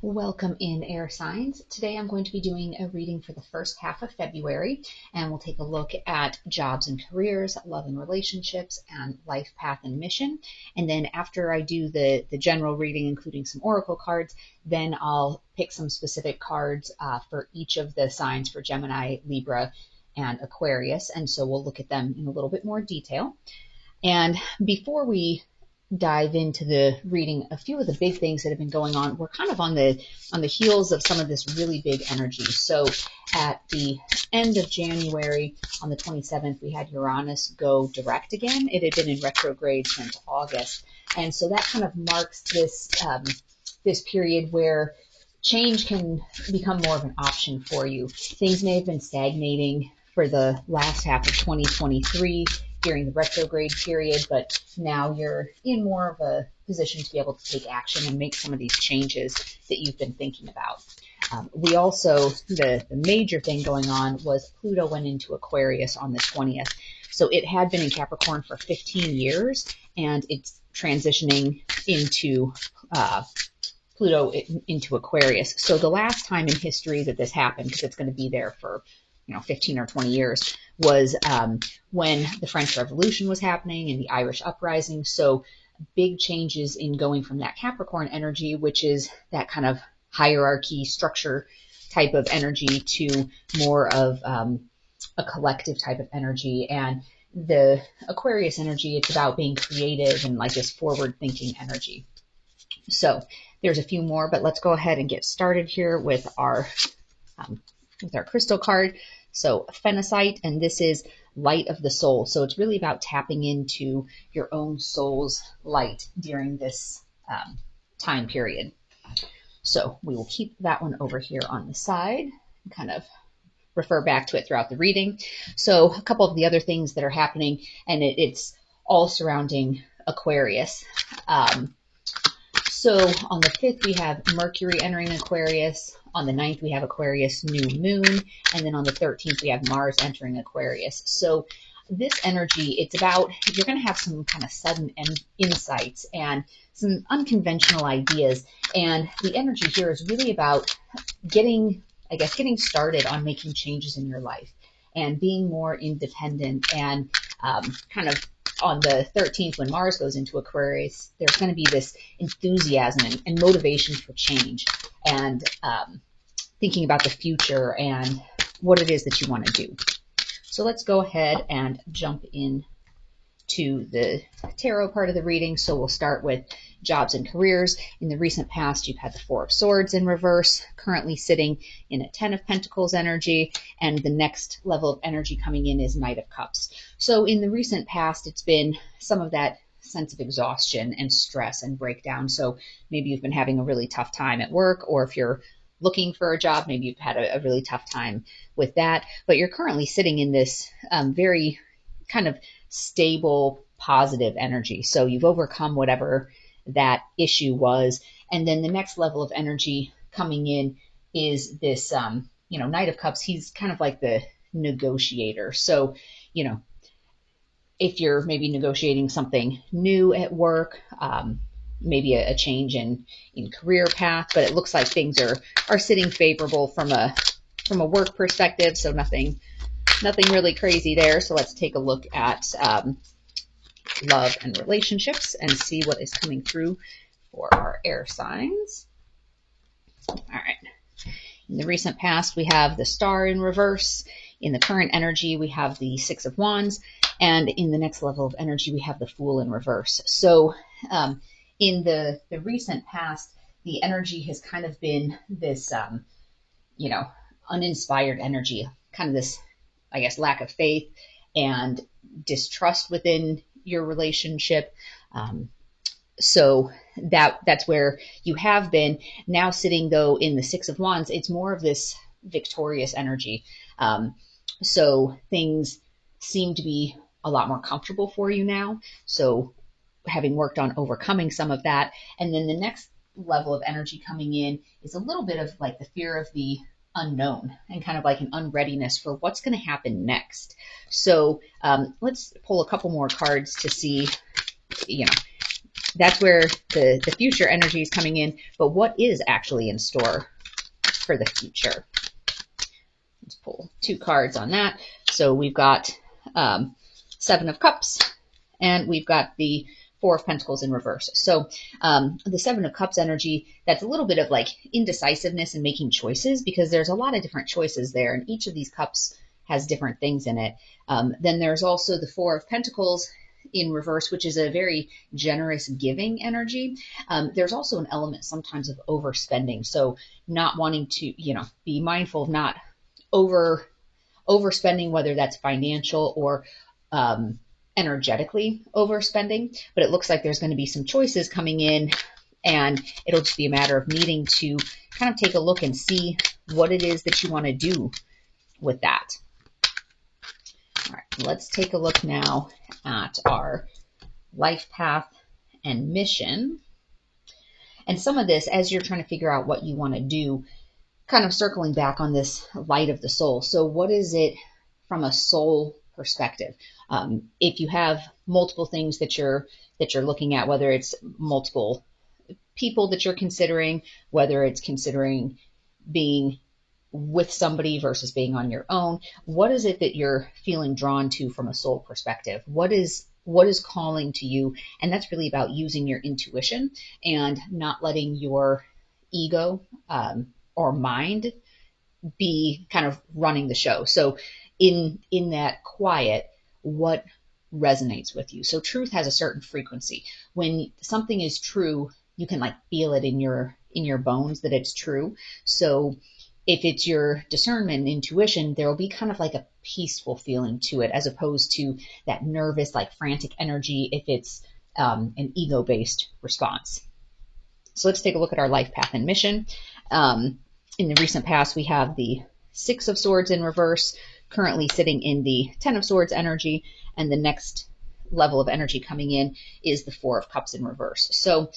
Welcome in, air signs. Today I'm going to be doing a reading for the first half of February, and we'll take a look at jobs and careers, love and relationships, and life path and mission. And then after I do the general reading, including some oracle cards, then I'll pick some specific cards for each of the signs for Gemini, Libra, and Aquarius. And so we'll look at them in a little bit more detail. And before we dive into the reading, a few of the big things that have been going on, we're kind of on the heels of some of this really big energy. So at the end of January, on the 27th, we had Uranus go direct again. It had been in retrograde since August, and so that kind of marks this this period where change can become more of an option for you. Things may have been stagnating for the last half of 2023 during the retrograde period, but now you're in more of a position to be able to take action and make some of these changes that you've been thinking about. We also, the major thing going on was Pluto went into Aquarius on the 20th. So it had been in Capricorn for 15 years, and it's transitioning into Pluto into Aquarius. So the last time in history that this happened, because it's going to be there for 15 or 20 years, was when the French Revolution was happening and the Irish uprising. So big changes in going from that Capricorn energy, which is that kind of hierarchy structure type of energy, to more of a collective type of energy. And the Aquarius energy, it's about being creative and like this forward thinking energy. So there's a few more, but let's go ahead and get started here with our crystal card. So Phenacite, and this is light of the soul. So it's really about tapping into your own soul's light during this time period. So we will keep that one over here on the side and kind of refer back to it throughout the reading. So a couple of the other things that are happening, and it's all surrounding Aquarius. So on the 5th, we have Mercury entering Aquarius. On the 9th, we have Aquarius new moon. And then on the 13th, we have Mars entering Aquarius. So this energy, it's about, you're going to have some kind of sudden insights and some unconventional ideas. And the energy here is really about getting started on making changes in your life and being more independent. And kind of on the 13th, when Mars goes into Aquarius, there's going to be this enthusiasm and motivation for change, and thinking about the future and what it is that you want to do. So let's go ahead and jump in to the tarot part of the reading. So we'll start with jobs and careers. In the recent past, you've had the Four of Swords in reverse, currently sitting in a Ten of Pentacles energy, and the next level of energy coming in is Knight of Cups. So in the recent past, it's been some of that sense of exhaustion and stress and breakdown. So maybe you've been having a really tough time at work, or if you're looking for a job, maybe you've had a really tough time with that. But you're currently sitting in this very kind of stable, positive energy. So you've overcome whatever that issue was. And then the next level of energy coming in is this, Knight of Cups. He's kind of like the negotiator. So, if you're maybe negotiating something new at work, maybe a change in career path, but it looks like things are sitting favorable from a work perspective. So nothing really crazy there. So let's take a look at love and relationships and see what is coming through for our air signs. All right. In the recent past, we have the Star in reverse. In the current energy, we have the Six of Wands. And in the next level of energy, we have the Fool in reverse. So in the recent past, the energy has kind of been this, uninspired energy, kind of this, I guess, lack of faith and distrust within your relationship. So that's where you have been. Now sitting, though, in the Six of Wands, it's more of this victorious energy. So things seem to be a lot more comfortable for you now. So having worked on overcoming some of that. And then the next level of energy coming in is a little bit of like the fear of the unknown and kind of like an unreadiness for what's going to happen next. So let's pull a couple more cards to see, that's where the future energy is coming in. But what is actually in store for the future? Let's pull 2 cards on that. So we've got 7 of Cups, and we've got the 4 of Pentacles in reverse. So the 7 of Cups energy, that's a little bit of like indecisiveness and making choices, because there's a lot of different choices there, and each of these cups has different things in it. Then there's also the 4 of Pentacles in reverse, which is a very generous giving energy. There's also an element sometimes of overspending. So not wanting to, be mindful of not overspending, whether that's financial or energetically overspending. But it looks like there's going to be some choices coming in, and it'll just be a matter of needing to kind of take a look and see what it is that you want to do with that. All right, let's take a look now at our life path and mission. And some of this, as you're trying to figure out what you want to do, kind of circling back on this light of the soul. So what is it from a soul perspective? If you have multiple things that you're looking at, whether it's multiple people that you're considering, whether it's considering being with somebody versus being on your own, what is it that you're feeling drawn to from a soul perspective? What is calling to you? And that's really about using your intuition and not letting your ego or mind be kind of running the show. So in that quiet, what resonates with you? So truth has a certain frequency. When something is true, you can like feel it in your bones that it's true. So if it's your discernment and intuition, there will be kind of like a peaceful feeling to it, as opposed to that nervous, like frantic energy if it's an ego-based response. So let's take a look at our life path and mission. In the recent past, we have the 6 of Swords in reverse, currently sitting in the 10 of Swords energy, and the next level of energy coming in is the 4 of Cups in reverse. So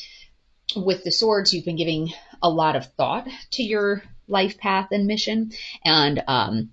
with the swords, you've been giving a lot of thought to your life path and mission. And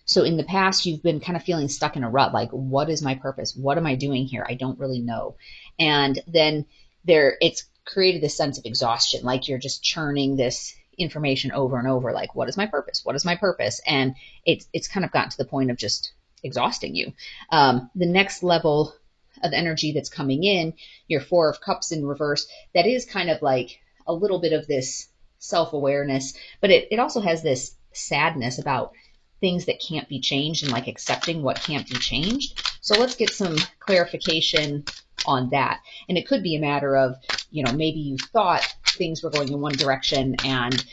so in the past, you've been kind of feeling stuck in a rut, like, what is my purpose? What am I doing here? I don't really know. And then it's created this sense of exhaustion, like you're just churning this information over and over, like, what is my purpose? What is my purpose? And it's kind of gotten to the point of just exhausting you. The next level of energy that's coming in, your 4 of Cups in reverse, that is kind of like a little bit of this self-awareness, but it also has this sadness about things that can't be changed and like accepting what can't be changed. So let's get some clarification on that. And it could be a matter of, maybe you thought things were going in one direction, and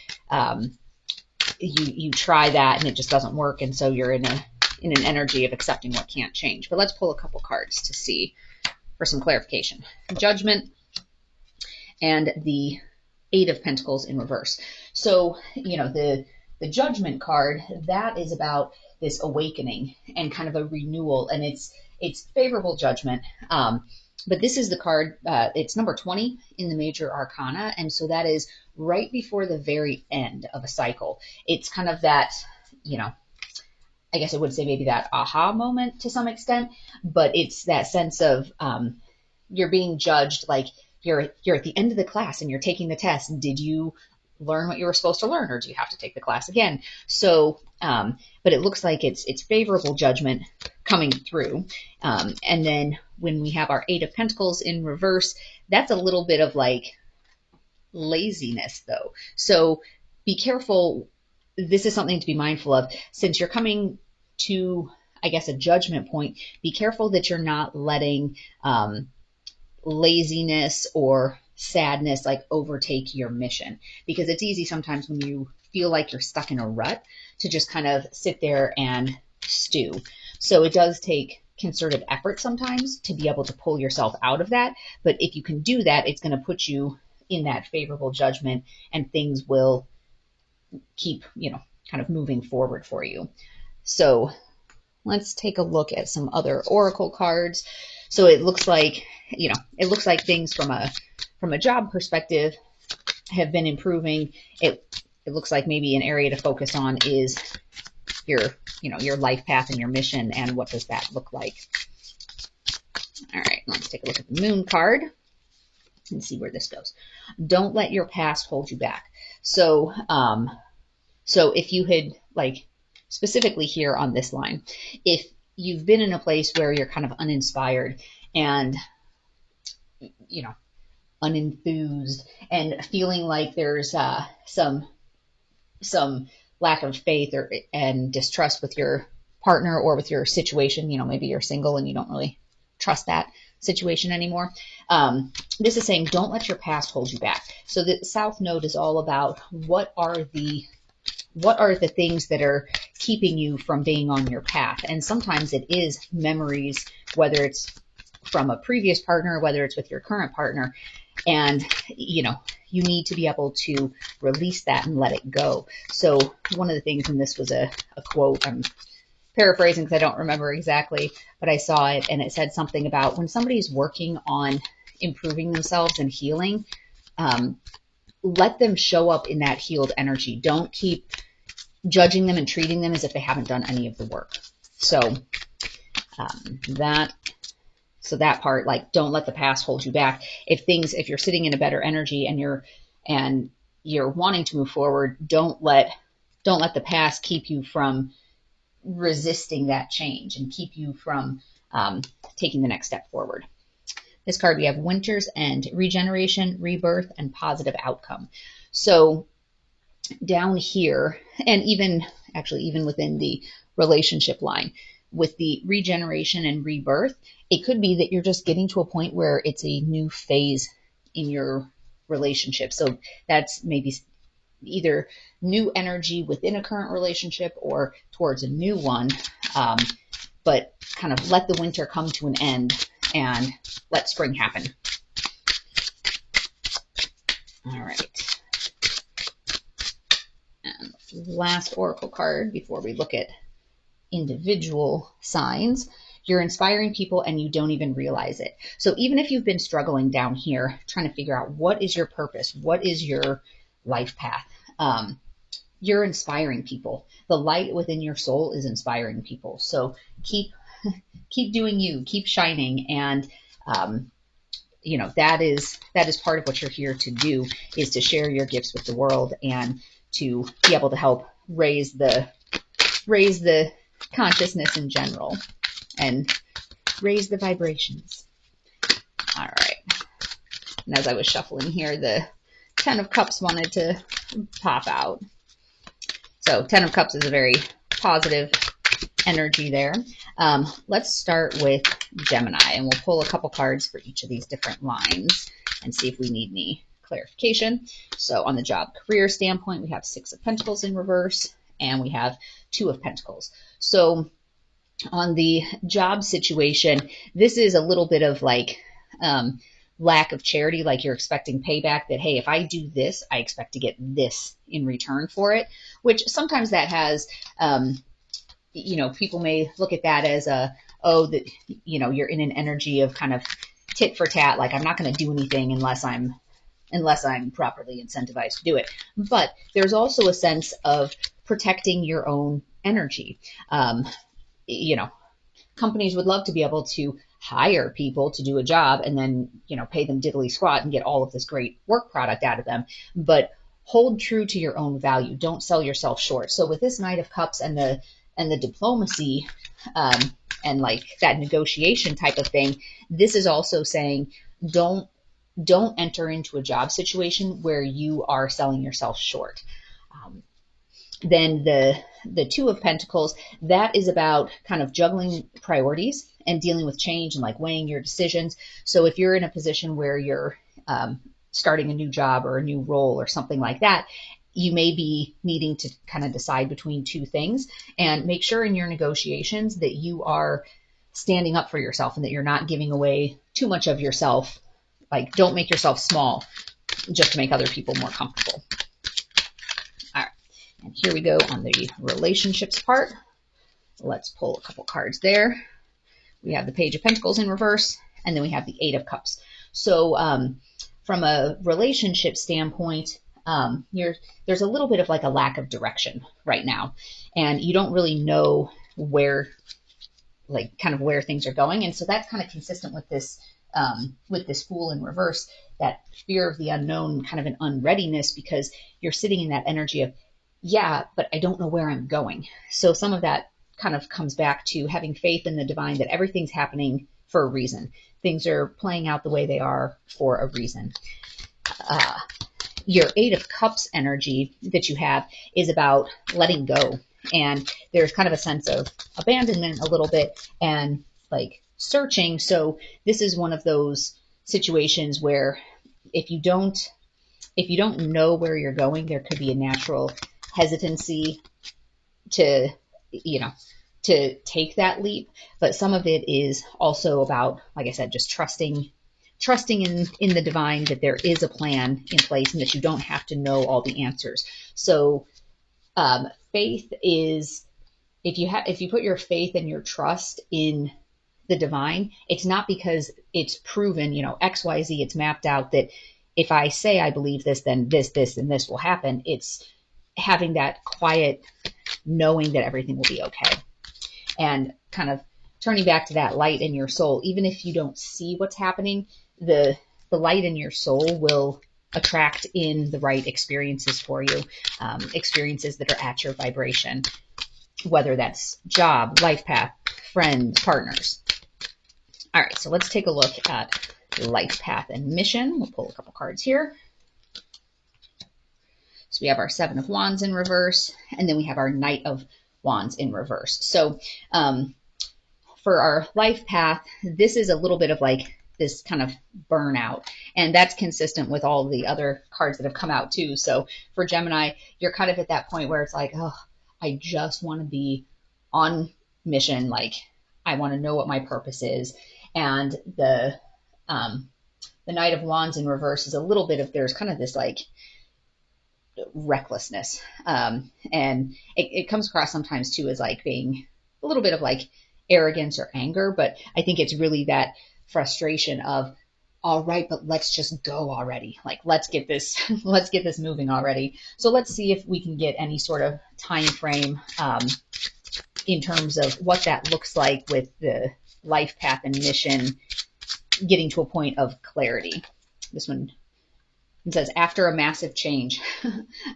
you try that and it just doesn't work, and so you're in an energy of accepting what can't change. But let's pull a couple cards to see for some clarification. Judgment and the 8 of Pentacles in reverse. So, the Judgment card, that is about this awakening and kind of a renewal, and it's favorable judgment. But this is the card, it's number 20 in the major arcana, and so that is right before the very end of a cycle. It's kind of that, I guess I would say maybe that aha moment to some extent, but it's that sense of you're being judged, like you're at the end of the class and you're taking the test. Did you learn what you were supposed to learn, or do you have to take the class again? So, but it looks like it's favorable judgment coming through. And then when we have our 8 of Pentacles in reverse, that's a little bit of like laziness though. So be careful. This is something to be mindful of. Since you're coming to, I guess, a judgment point, be careful that you're not letting laziness or sadness like overtake your mission, because it's easy sometimes when you feel like you're stuck in a rut to just kind of sit there and stew. So it does take concerted effort sometimes to be able to pull yourself out of that. But if you can do that, it's going to put you in that favorable judgment, and things will keep, kind of moving forward for you. So let's take a look at some other oracle cards. So it looks like, things from a job perspective have been improving. It looks like maybe an area to focus on is your life path and your mission, and what does that look like? All right, let's take a look at the Moon card. and see where this goes. Don't let your past hold you back. So, so if you had, like, specifically here on this line, if you've been in a place where you're kind of uninspired and, you know, unenthused and feeling like there's some lack of faith and distrust with your partner or with your situation, you know, maybe you're single and you don't really trust that situation anymore. This is saying don't let your past hold you back. So the South Node is all about what are the things that are keeping you from being on your path. And sometimes it is memories, whether it's from a previous partner, whether it's with your current partner. And, you know, you need to be able to release that and let it go. So one of the things, and this was a quote, I'm paraphrasing because I don't remember exactly, but I saw it and it said something about when somebody's working on improving themselves and healing, let them show up in that healed energy. Don't keep judging them and treating them as if they haven't done any of the work. So that part, like, don't let the past hold you back. If you're sitting in a better energy and you're wanting to move forward, don't let the past keep you from resisting that change and keep you from taking the next step forward. This card, we have Winter's End, regeneration, rebirth, and positive outcome. So down here, and even within the relationship line, with the regeneration and rebirth, it could be that you're just getting to a point where it's a new phase in your relationship. So that's maybe either new energy within a current relationship or towards a new one. But kind of let the winter come to an end and let spring happen. All right. And last oracle card before we look at individual signs. You're inspiring people and you don't even realize it. So even if you've been struggling down here, trying to figure out what is your purpose, what is your life path, you're inspiring people. The light within your soul is inspiring people. So keep doing you, keep shining. And, you know, that is part of what you're here to do, is to share your gifts with the world and to be able to help raise the consciousness in general and raise the vibrations. All right. And as I was shuffling here, the 10 of Cups wanted to pop out. So 10 of Cups is a very positive energy there. Let's start with Gemini, and we'll pull a couple cards for each of these different lines and see if we need any clarification. So on the job career standpoint, we have 6 of Pentacles in reverse, and we have 2 of Pentacles. So on the job situation, this is a little bit of like lack of charity, like you're expecting payback, that, hey, if I do this, I expect to get this in return for it, which sometimes that has, you know, people may look at that as that, you know, you're in an energy of kind of tit for tat, like I'm not going to do anything unless I'm properly incentivized to do it. But there's also a sense of protecting your own energy. You know, companies would love to be able to hire people to do a job and then, you know, pay them diddly squat and get all of this great work product out of them. But hold true to your own value. Don't sell yourself short. So with this Knight of Cups and the diplomacy and like that negotiation type of thing, this is also saying don't enter into a job situation where you are selling yourself short. Then the 2 of Pentacles, that is about kind of juggling priorities and dealing with change and like weighing your decisions. So if you're in a position where you're starting a new job or a new role or something like that, you may be needing to kind of decide between 2 things, and make sure in your negotiations that you are standing up for yourself and that you're not giving away too much of yourself. Like, don't make yourself small just to make other people more comfortable. All right. And here we go on the relationships part. Let's pull a couple cards there. We have the Page of Pentacles in reverse, and then we have the 8 of Cups. So from a relationship standpoint, there's a little bit of like a lack of direction right now, and you don't really know where things are going. And so that's kind of consistent with this with this Fool in reverse, that fear of the unknown, kind of an unreadiness, because you're sitting in that energy of, yeah, but I don't know where I'm going. So some of that kind of comes back to having faith in the divine, that everything's happening for a reason. Things are playing out the way they are for a reason. Your Eight of Cups energy that you have is about letting go. And there's kind of a sense of abandonment a little bit, and like searching. So this is one of those situations where if you don't know where you're going, there could be a natural hesitancy to, to take that leap. But some of it is also about, like I said, just trusting in the divine, that there is a plan in place and that you don't have to know all the answers. So faith is, if you put your faith and your trust in the divine, it's not because it's proven, XYZ, it's mapped out that if I say I believe this, then this, and this will happen. It's having that quiet knowing that everything will be okay. And kind of turning back to that light in your soul, even if you don't see what's happening, the light in your soul will attract in the right experiences for you, experiences that are at your vibration, whether that's job, life path, friends, partners. All right, so let's take a look at life path and mission. We'll pull a couple cards here. So we have our Seven of Wands in reverse, and then we have our Knight of Wands in reverse. So for our life path, this is a little bit of like this kind of burnout, and that's consistent with all the other cards that have come out too. So for Gemini, you're kind of at that point where it's like, oh, I just want to be on mission. Like, I want to know what my purpose is. And the Knight of Wands in reverse is a little bit of, there's kind of this like recklessness. And it comes across sometimes too as like being a little bit of like arrogance or anger, but I think it's really that frustration of, all right, but let's just go already. Like, let's get this moving already. So let's see if we can get any sort of time frame in terms of what that looks like with the life path and mission getting to a point of clarity. This one, it says, after a massive change.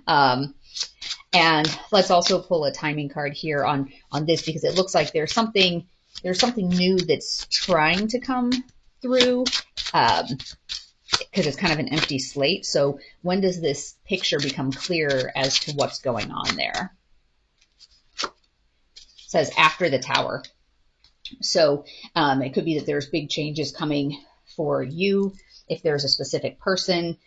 And let's also pull a timing card here on this, because it looks like there's something new that's trying to come through, because it's kind of an empty slate. So when does this picture become clear as to what's going on there? It says after the Tower. So it could be that there's big changes coming for you. If there's a specific person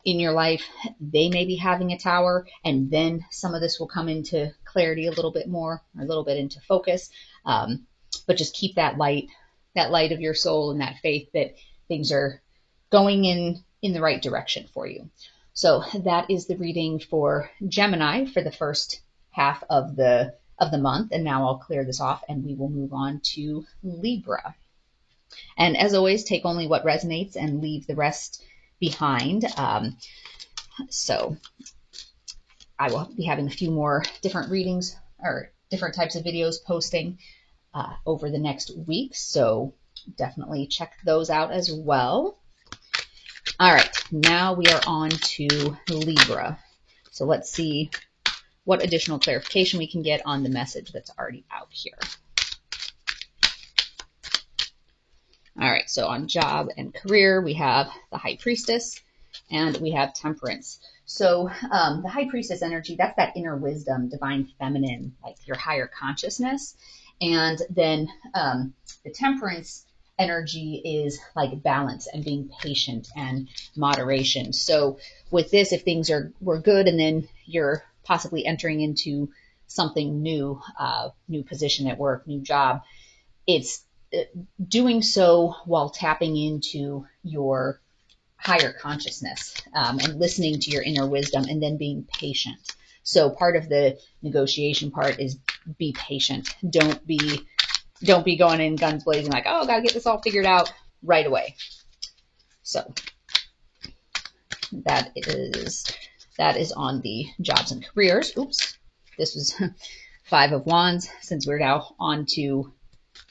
in your life, they may be having a tower, and then some of this will come into clarity a little bit more, or a little bit into focus. But just keep that light of your soul and that faith that things are going in the right direction for you. So that is the reading for Gemini for the first half of the month. And now I'll clear this off and we will move on to Libra. And as always, take only what resonates and leave the rest behind. So I will be having a few more different readings or different types of videos posting over the next week. So definitely check those out as well. All right, now we are on to Libra. So let's see what additional clarification we can get on the message that's already out here. All right, so on job and career, we have the High Priestess and we have Temperance. So the High Priestess energy, that's that inner wisdom, divine feminine, like your higher consciousness. And then the Temperance energy is like balance and being patient and moderation. So with this, if things were good and then you're possibly entering into something new, new position at work, new job, it's doing so while tapping into your higher consciousness and listening to your inner wisdom, and then being patient. So part of the negotiation part is be patient. Don't be going in guns blazing like, oh, gotta get this all figured out right away. So that is on the jobs and careers. Oops, this was Five of Wands, since we're now on to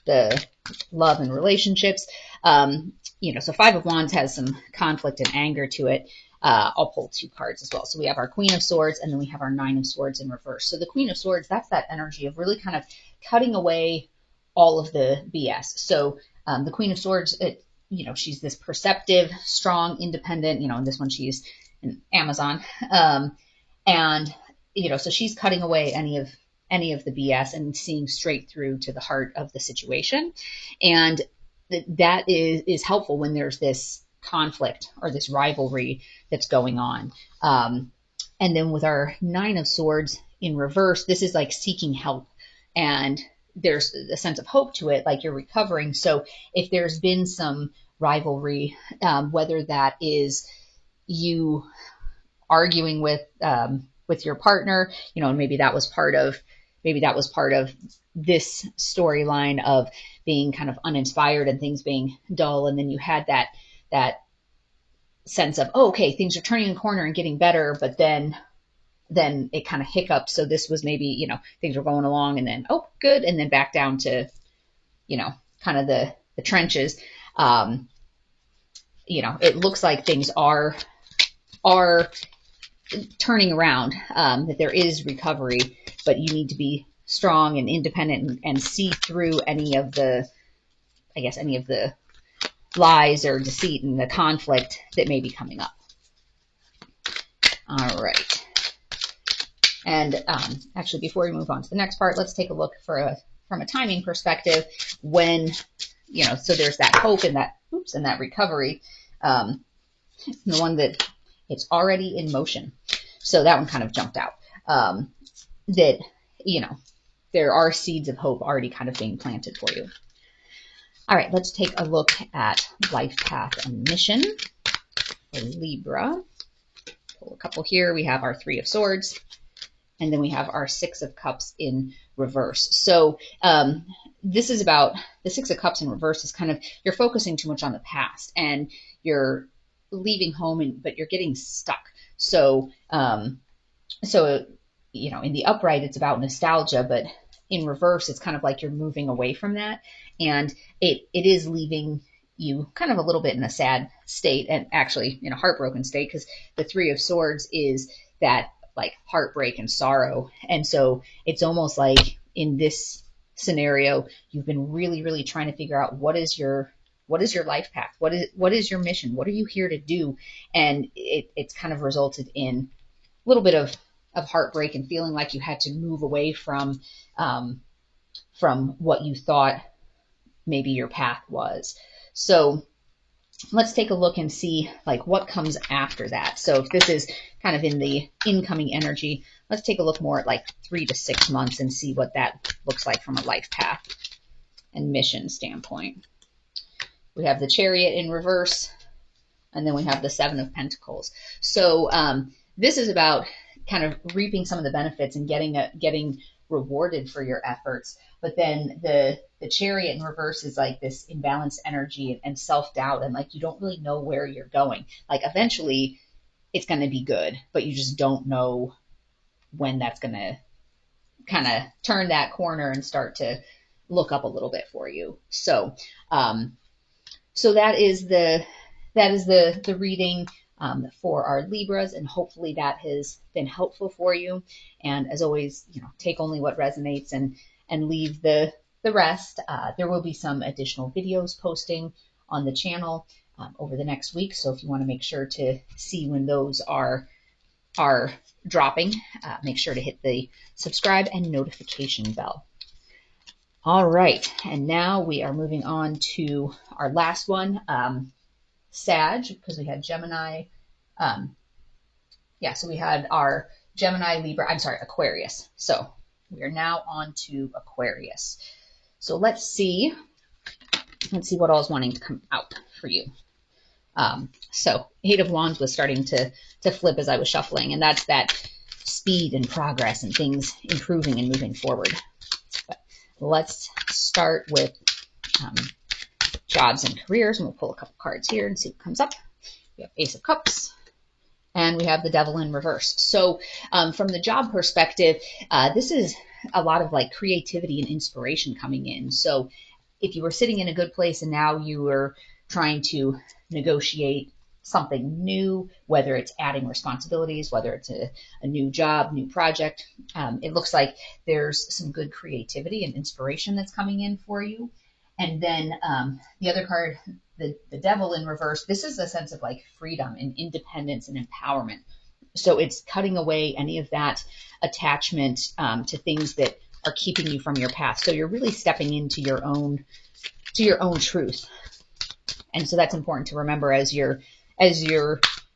the love and relationships. So Five of Wands has some conflict and anger to it. I'll pull 2 cards as well. So we have our Queen of Swords, and then we have our Nine of Swords in reverse. So the Queen of Swords, that's that energy of really kind of cutting away all of the BS. So the Queen of Swords, she's this perceptive, strong, independent, in this one she's an Amazon. So she's cutting away any of the BS and seeing straight through to the heart of the situation. And that is helpful when there's this conflict or this rivalry that's going on. And then with our Nine of Swords in reverse, this is like seeking help, and there's a sense of hope to it, like you're recovering. So if there's been some rivalry, whether that is you arguing with your partner, and maybe that was part of this storyline of being kind of uninspired and things being dull, and then you had that sense of, oh, okay, things are turning a corner and getting better, but then it kind of hiccups. So this was maybe, things were going along and then, oh, good, and then back down to, kind of the trenches. It looks like things are turning around, that there is recovery, but you need to be strong and independent and see through any of the lies or deceit and the conflict that may be coming up. All right. And actually, before we move on to the next part, let's take a look from a timing perspective when, so there's that hope and that recovery. The one that it's already in motion. So that one kind of jumped out. That, there are seeds of hope already kind of being planted for you. All right, let's take a look at life path and mission for Libra. Pull a couple here. We have our Three of Swords, and then we have our Six of Cups in reverse. So this is about the Six of Cups in reverse is kind of, you're focusing too much on the past and you're leaving home, but you're getting stuck. So, in the upright, it's about nostalgia, but in reverse, it's kind of like you're moving away from that. And it is leaving you kind of a little bit in a sad state, and actually in a heartbroken state, because the Three of Swords is that like heartbreak and sorrow. And so it's almost like in this scenario, you've been really, really trying to figure out what is your life path? What is your mission? What are you here to do? And it's kind of resulted in a little bit of heartbreak and feeling like you had to move away from what you thought maybe your path was. So let's take a look and see like what comes after that. So if this is kind of in the incoming energy, let's take a look more at like 3 to 6 months and see what that looks like from a life path and mission standpoint. We have the Chariot in reverse, and then we have the Seven of Pentacles. So this is about kind of reaping some of the benefits and getting rewarded for your efforts. But then the Chariot in reverse is like this imbalanced energy and self-doubt, and like you don't really know where you're going. Like eventually it's going to be good, but you just don't know when that's going to kind of turn that corner and start to look up a little bit for you. So that is the reading for our Libras, and hopefully that has been helpful for you. And as always, take only what resonates and leave the rest. There will be some additional videos posting on the channel over the next week. So if you want to make sure to see when those are dropping, make sure to hit the subscribe and notification bell. All right, and now we are moving on to our last one, Sag, because we had Gemini. So we had our Gemini, Libra, Aquarius. So we are now on to Aquarius. So let's see what all is wanting to come out for you. So Eight of Wands was starting to flip as I was shuffling, and that's that speed and progress and things improving and moving forward. But let's start with jobs and careers, and we'll pull a couple cards here and see what comes up. We have Ace of Cups, and we have the Devil in reverse. So from the job perspective, this is a lot of like creativity and inspiration coming in. So if you were sitting in a good place and now you were trying to negotiate something new, whether it's adding responsibilities, whether it's a new job, new project, it looks like there's some good creativity and inspiration that's coming in for you. And then the other card, the devil in reverse, this is a sense of like freedom and independence and empowerment. So it's cutting away any of that attachment to things that are keeping you from your path. So you're really stepping into your own truth. And so that's important to remember as you're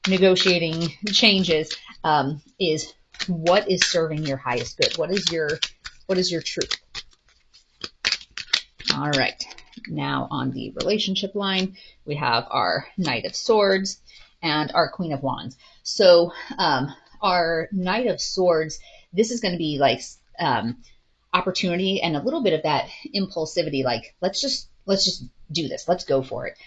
negotiating changes, is what is serving your highest good? What is your truth? All right. Now on the relationship line, we have our Knight of Swords and our Queen of Wands. So our Knight of Swords, this is going to be like opportunity and a little bit of that impulsivity, like let's just do this, let's go for it.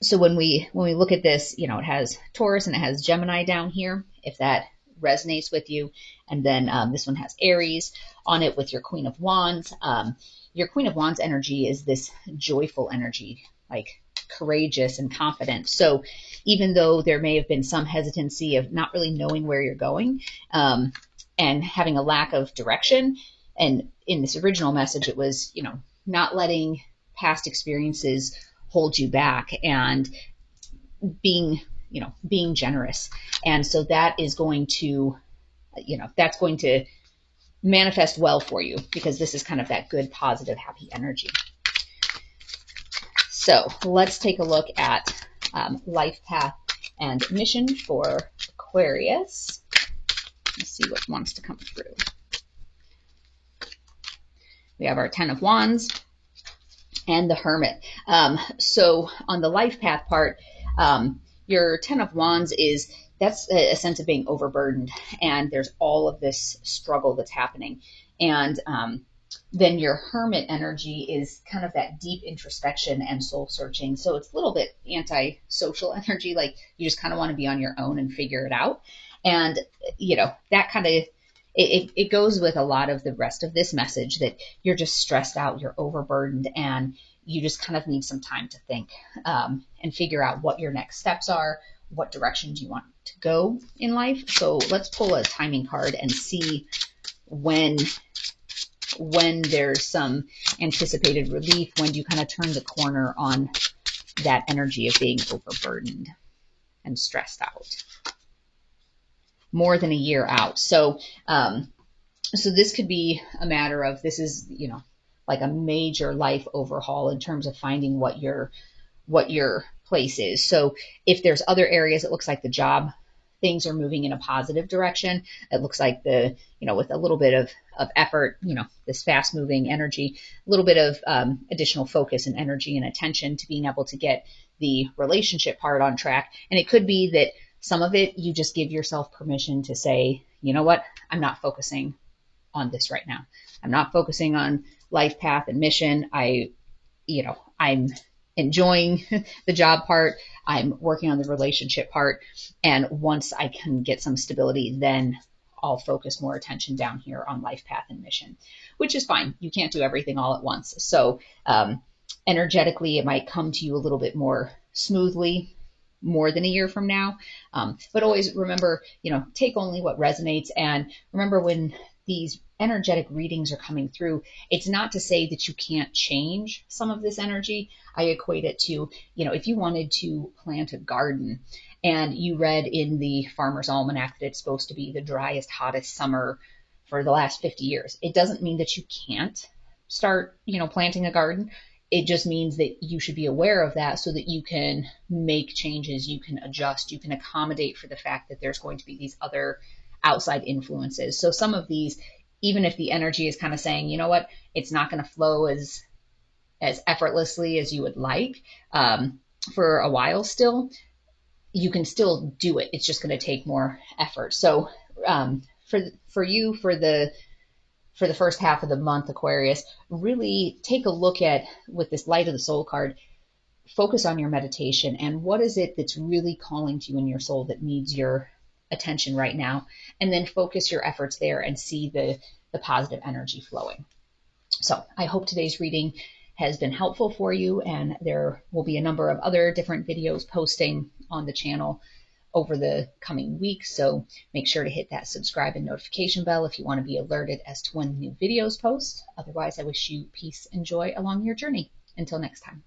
So when we look at this, it has Taurus and it has Gemini down here, if that resonates with you. And then this one has Aries on it with your Queen of Wands. Your Queen of Wands energy is this joyful energy, like courageous and confident. So even though there may have been some hesitancy of not really knowing where you're going, and having a lack of direction, and in this original message, it was, not letting past experiences hold you back and being generous. And so that is going to, that's going to manifest well for you, because this is kind of that good, positive, happy energy. So let's take a look at life path and mission for Aquarius. Let's see what wants to come through. We have our 10 of Wands and the Hermit. So on the life path part, your 10 of Wands that's a sense of being overburdened, and there's all of this struggle that's happening. And then your Hermit energy is kind of that deep introspection and soul searching. So it's a little bit anti-social energy, like you just kind of want to be on your own and figure it out. And, that kind of, it goes with a lot of the rest of this message, that you're just stressed out, you're overburdened, and you just kind of need some time to think and figure out what your next steps are, what directions you want to go in life. So let's pull a timing card and see when there's some anticipated relief, when you kind of turn the corner on that energy of being overburdened and stressed out. More than a year out. So so this could be a matter of, this is, like a major life overhaul in terms of finding what your place is. So if there's other areas, it looks like the job, things are moving in a positive direction. It looks like with a little bit of effort, this fast moving energy, a little bit of additional focus and energy and attention to being able to get the relationship part on track. And it could be that some of it, you just give yourself permission to say, you know what, I'm not focusing on this right now. I'm not focusing on life path and mission. I'm enjoying the job part. I'm working on the relationship part. And once I can get some stability, then I'll focus more attention down here on life path and mission, which is fine. You can't do everything all at once. So energetically, it might come to you a little bit more smoothly more than a year from now. But always remember, take only what resonates. And remember, when these energetic readings are coming through, it's not to say that you can't change some of this energy. I equate it to, if you wanted to plant a garden and you read in the Farmer's Almanac that it's supposed to be the driest, hottest summer for the last 50 years, it doesn't mean that you can't start, planting a garden. It just means that you should be aware of that so that you can make changes, you can adjust, you can accommodate for the fact that there's going to be these other outside influences. So some of these, even if the energy is kind of saying, you know what, it's not going to flow as effortlessly as you would like for a while still, you can still do it. It's just going to take more effort. So for you, for the first half of the month, Aquarius, really take a look at, with this Light of the Soul card, focus on your meditation and what is it that's really calling to you in your soul that needs your attention right now, and then focus your efforts there and see the positive energy flowing. So I hope today's reading has been helpful for you, and there will be a number of other different videos posting on the channel over the coming weeks. So make sure to hit that subscribe and notification bell if you want to be alerted as to when new videos post. Otherwise, I wish you peace and joy along your journey. Until next time.